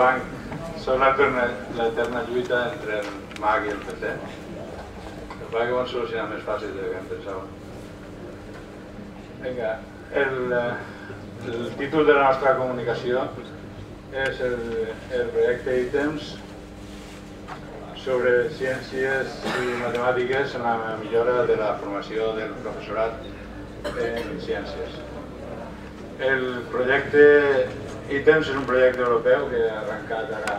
banc són l'eterna lluita entre el Mac i el PC. El Mac ho han solucionat més fàcil del que em pensava. Vinga, el títol de la nostra comunicació és el projecte ITEMS sobre ciències i matemàtiques en la millora de la formació del professorat en ciències. El projecte ITEMS és un projecte europeu que ha arrencat ara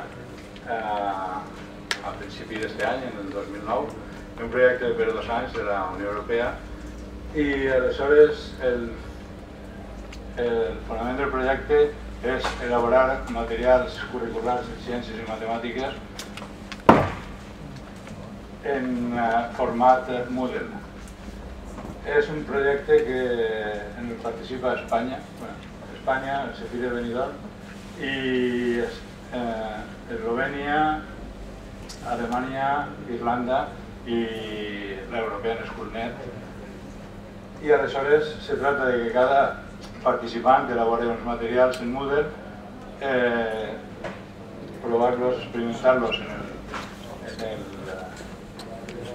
a principi d'aquest any, en el 2009. És un projecte per 2 anys de la Unió Europea i aleshores el fonament del projecte és elaborar materials curriculars en ciències i matemàtiques en format Moodle. És un projecte en el participa Espanya, el CEFI de Benidorm, i Eslovènia, Alemanya, Irlanda i l'European Schoolnet. I aleshores se trata de que cada participant elabori uns materials en Moodle, provar-los, experimentar-los en el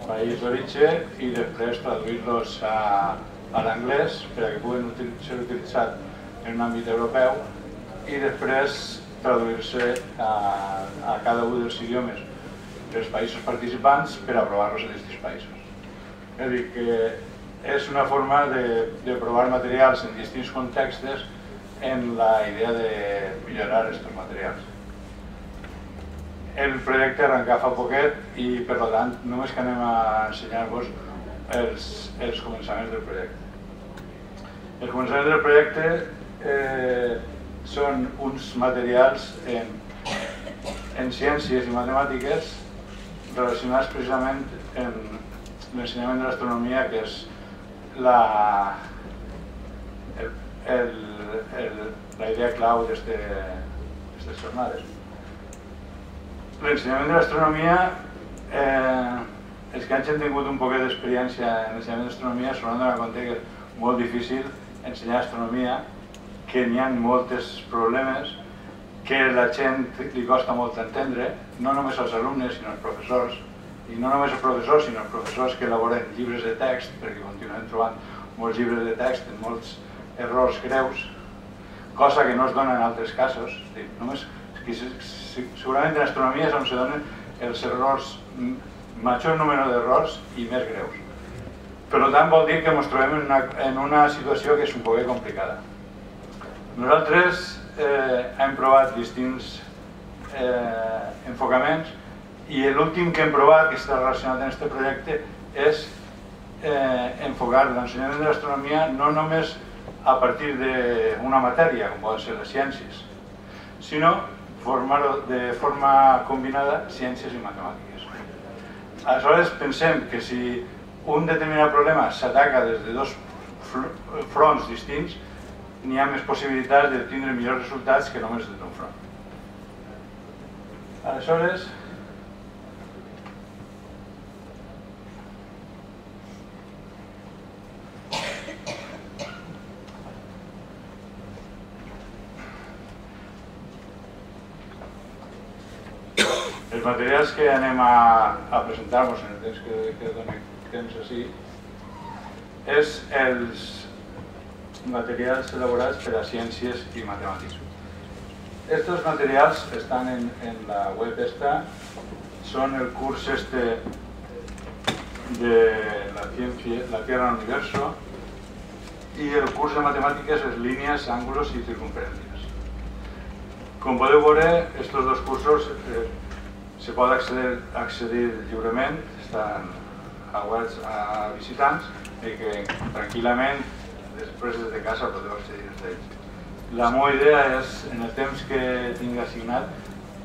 país d'origen i després traduir-los a l'anglès per a que puguen ser utilitzats en un àmbit europeu i després traduir-se a cada un dels idiomes dels països participants per aprovar-los en aquests països. És a dir, que és una forma de provar materials en distints contextos en la idea de millorar aquests materials. El projecte arrenca fa poquet i, per tant, només que anem a ensenyar-vos els començaments del projecte. Els començaments del projecte són uns materials en ciències i matemàtiques relacionats precisament amb l'ensenyament de l'astronomia, que és la idea clau d'aquestes jornades. L'ensenyament de l'astronomia, els que han tingut un poquet d'experiència en l'ensenyament d'astronomia s'han donat compte que és molt difícil ensenyar astronomia, que n'hi ha molts problemes, que a la gent li costa molt entendre, no només als alumnes sinó als professors, i no només els professors, sinó els professors que elaboren llibres de text, perquè continuem trobant molts llibres de text amb molts errors greus, cosa que no es dona en altres casos. Segurament en astronomia és on se donen els errors, major número d'errors i més greus. Per tant, vol dir que ens trobem en una situació que és un poc complicada. Nosaltres hem provat distints enfocaments i l'últim que hem provat, que està relacionat amb aquest projecte, és enfocar l'ensenyament de l'astronomia no només a partir d'una matèria, com poden ser les ciències, sinó formar-ho de forma combinada ciències i matemàtiques. Aleshores pensem que si un determinat problema s'ataca des de 2 fronts distints, n'hi ha més possibilitats de tindre millors resultats que només des d'un front. Aleshores, els materials que anem a presentar-nos en el temps que donem temps així és els materials elaborats per a ciències i matemàtics. Estos materials estan en la web esta, són el curs este de la Tierra en el Universo i el curs de matemàtiques és línies, ángulos i circunferències. Com podeu veure, estos dos cursos se pot accedir lliurement, estan webs a visitants i que tranquil·lament després des de casa podeu accedir a ells. La meva idea és, en el temps que tinc assignat,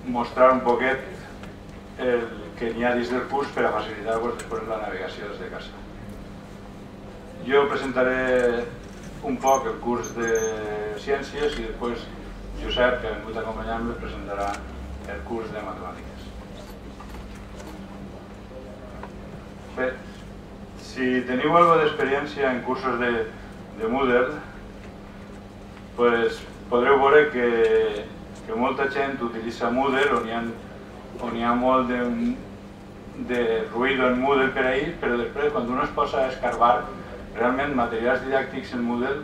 mostrar un poquet el que n'hi ha dins del curs per a facilitar-vos després la navegació des de casa. Jo presentaré un poc el curs de ciències i després Josep, que ha vingut acompanyant-me, presentarà el curs de matemàtiques. Bé, si teniu alguna d'experiència en cursos de Moodle, podreu veure que que molta gent utilitza Moodle, on hi ha molt de ruïdo en Moodle per ahir, però després, quan un es posa a escarbar, realment materials didàctics en Moodle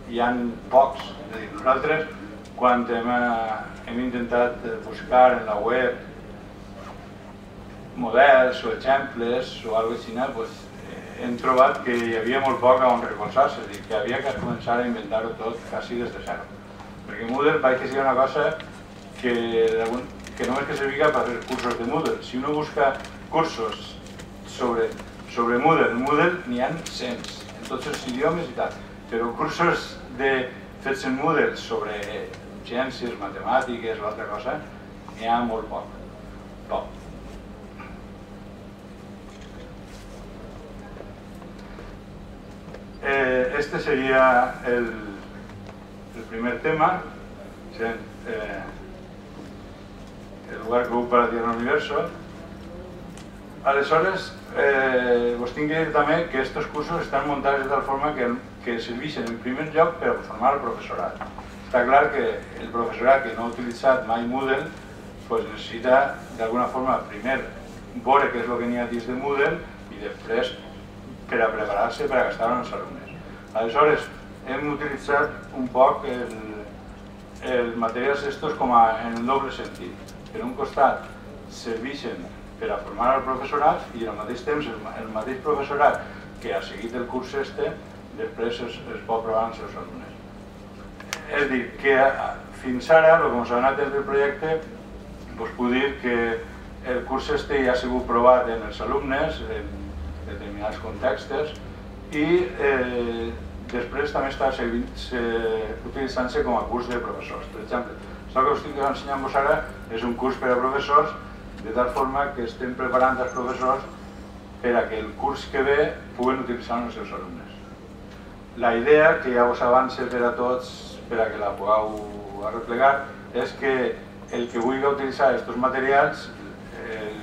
hi ha pocs. És a dir, nosaltres, quan hem intentat buscar en la web models o exemples o alguna cosa així, hem trobat que hi havia molt poc on recolzar-se, és a dir, que havia que començar a inventar-ho tot quasi des de zero. Perquè Moodle vaig que sigui una cosa que només que serviga per fer cursos de Moodle. Si uno busca cursos sobre Moodle, en Moodle n'hi ha cents, en tots els idiomes i tal, però cursos fets en Moodle sobre ciències, matemàtiques o altra cosa, n'hi ha molt poc. Este sería el primer tema, el lugar que ocupa la Tierra en el universo. Aleshores, vos tinc que dir també que aquests cursos estan muntats de tal forma que serveixen en primer lloc per a formar el professorat. Està clar que el professorat que no ha utilitzat mai Moodle necessita d'alguna forma primer veure què és el que n'hi ha dins de Moodle i després per a preparar-se per a gastar-ho en els alumnes. Aleshores, hem utilitzat un poc els materials estos com en el doble sentit. Per un costat, serveixen per a formar el professorat i al mateix temps el mateix professorat que ha seguit el curs després es pot provar amb els seus alumnes. És a dir, que fins ara, el que ens ha anat des del projecte, us puc dir que el curs ja ha sigut provat en els alumnes en determinats contextos i després també està utilitzant-se com a curs de professors. Per exemple, el que us estic ensenyant-vos ara és un curs per a professors, de tal forma que estem preparant els professors per a que el curs que ve puguen utilitzar els seus alumnes. La idea, que ja us avance per a tots, per a que la pugueu arreplegar, és que el que vulgui utilitzar aquests materials,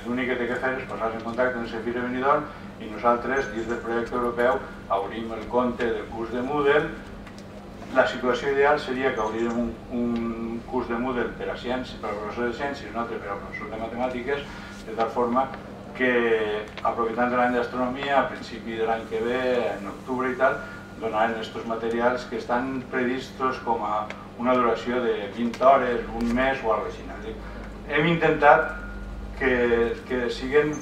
l'únic que té que fer és posar-se en contacte amb el Cefir de Benidorm i nosaltres, dins del projecte europeu, obrim el compte del curs de Moodle. La situació ideal seria que obrirem un curs de Moodle per a professors de ciències i un altre per a professors de matemàtiques, de tal forma que, aprofitant l'any d'astronomia, a principi de l'any que ve, en octubre i tal, donaran aquests materials que estan previstos com a una duració de 20 hores, un mes o alguna cosa així. Hem intentat que siguin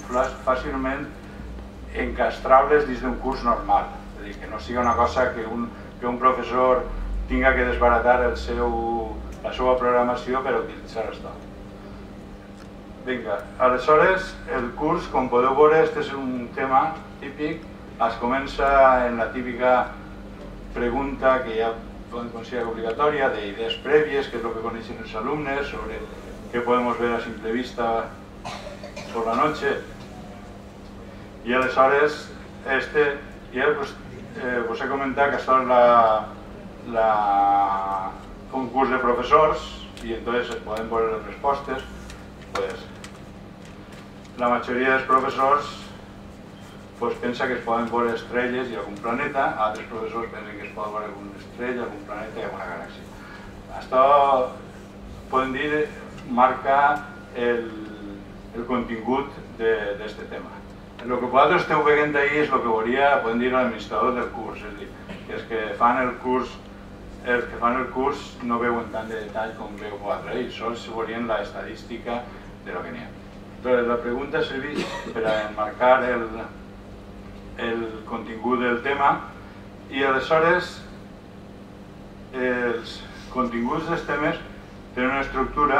fàcilment encastrables dins d'un curs normal, és a dir, que no sigui una cosa que un professor tinga que desbaratar la seva programació per utilitzar això. Vinga, aleshores, el curs, com podeu veure, este és un tema típic, es comença en la típica pregunta que ja podem considerar obligatòria, d'idees prèvies, que és el que coneixen els alumnes, sobre què podem ver a simple vista por la noche. Y aleshores, ja us he comentat que això és un curs de professors i entonces es poden veure les respostes. La majoria dels professors pensa que es poden veure estrelles i algun planeta, altres professors pensen que es poden veure alguna estrella, algun planeta i alguna galàxia. Això, podem dir, marca el contingut d'aquest tema. El que vosaltres esteu veient ahir és el que veuria, podem dir, l'administrador del curs, és a dir, que els que fan el curs no veuen tant de detall com veu vosaltres ahir, sols veurien l'estadística de lo que n'hi ha. La pregunta serveix per a enmarcar el contingut del tema i aleshores els continguts dels temes tenen una estructura